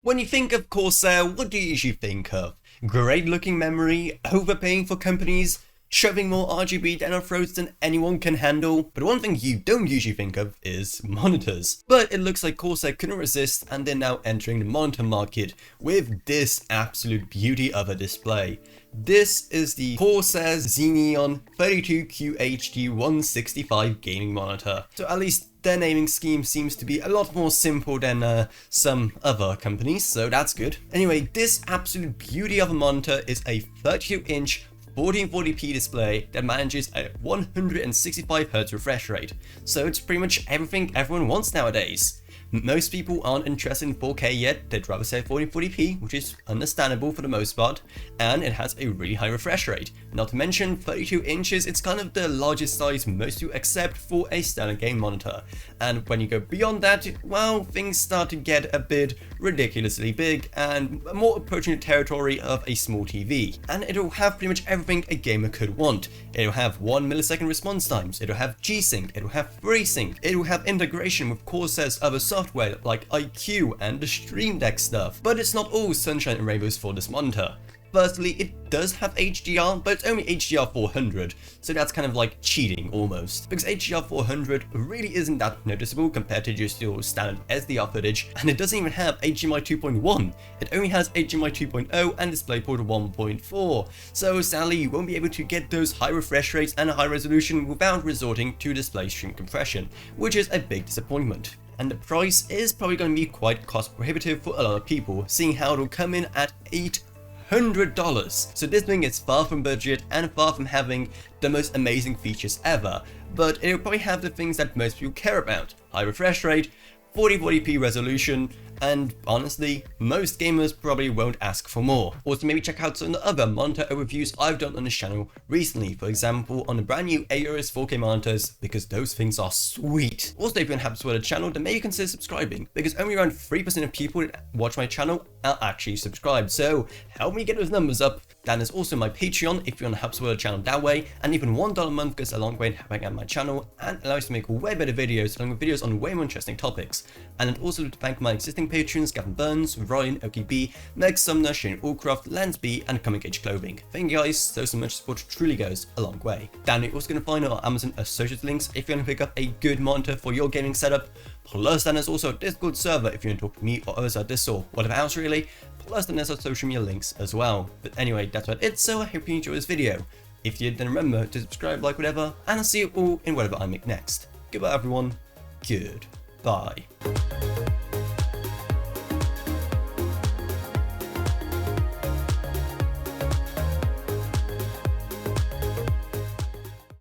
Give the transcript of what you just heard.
When you think of Corsair, what do you usually think of? Great looking memory, overpaying for companies, shoving more RGB down our throats than anyone can handle. But one thing you don't usually think of is monitors. But it looks like Corsair couldn't resist and they're now entering the monitor market with this absolute beauty of a display. This is the Corsair Xeneon 32QHD165 gaming monitor. So at least their naming scheme seems to be a lot more simple than some other companies, so that's good. Anyway, this absolute beauty of a monitor is a 32-inch 1440p display that manages a 165Hz refresh rate, so it's pretty much everything everyone wants nowadays. Most people aren't interested in 4K yet, they'd rather say 1440p, which is understandable for the most part, and it has a really high refresh rate. Not to mention 32 inches, it's kind of the largest size most do accept for a standard game monitor. And when you go beyond that, well, things start to get a bit ridiculously big and more approaching the territory of a small TV. And it'll have pretty much everything a gamer could want. It'll have 1 millisecond response times, it'll have G-Sync, it'll have FreeSync, it'll have integration with Corsair's other software like IQ and the Stream Deck stuff. But it's not all sunshine and rainbows for this monitor. Firstly, it does have HDR, but it's only HDR 400, so that's kind of like cheating almost, because HDR 400 really isn't that noticeable compared to just your standard SDR footage, and it doesn't even have HDMI 2.1, it only has HDMI 2.0 and DisplayPort 1.4, so sadly you won't be able to get those high refresh rates and a high resolution without resorting to display stream compression, which is a big disappointment. And the price is probably going to be quite cost prohibitive for a lot of people, seeing how it'll come in at $800. So this thing is far from budget and far from having the most amazing features ever, but it'll probably have the things that most people care about: high refresh rate, 1440p resolution, and honestly, most gamers probably won't ask for more. Also, maybe check out some of the other monitor overviews I've done on this channel recently, for example on the brand new Aorus 4K monitors, because those things are sweet. Also, if you're happy to support the channel, then maybe consider subscribing, because only around 3% of people that watch my channel are actually subscribed, so help me get those numbers up. Then there's also my Patreon if you want to help support the channel that way, and even $1 a month goes a long way in helping out my channel and allows me to make way better videos along with videos on way more interesting topics. And then also to thank my existing patrons: Gavin Burns, Ryan, OKB, Meg Sumner, Shane Allcroft, Lance B, and Comic Age Clothing. Thank you guys so much. Support truly goes a long way. Then you're also going to find our Amazon associates links if you want to pick up a good monitor for your gaming setup. Plus then there's also a Discord server if you want to talk to me or others at this or whatever else really. Plus then there's our social media links as well. But anyway, that's about it, so I hope you enjoyed this video. If you did, then remember to subscribe, like, whatever, and I'll see you all in whatever I make next. Goodbye everyone. Goodbye.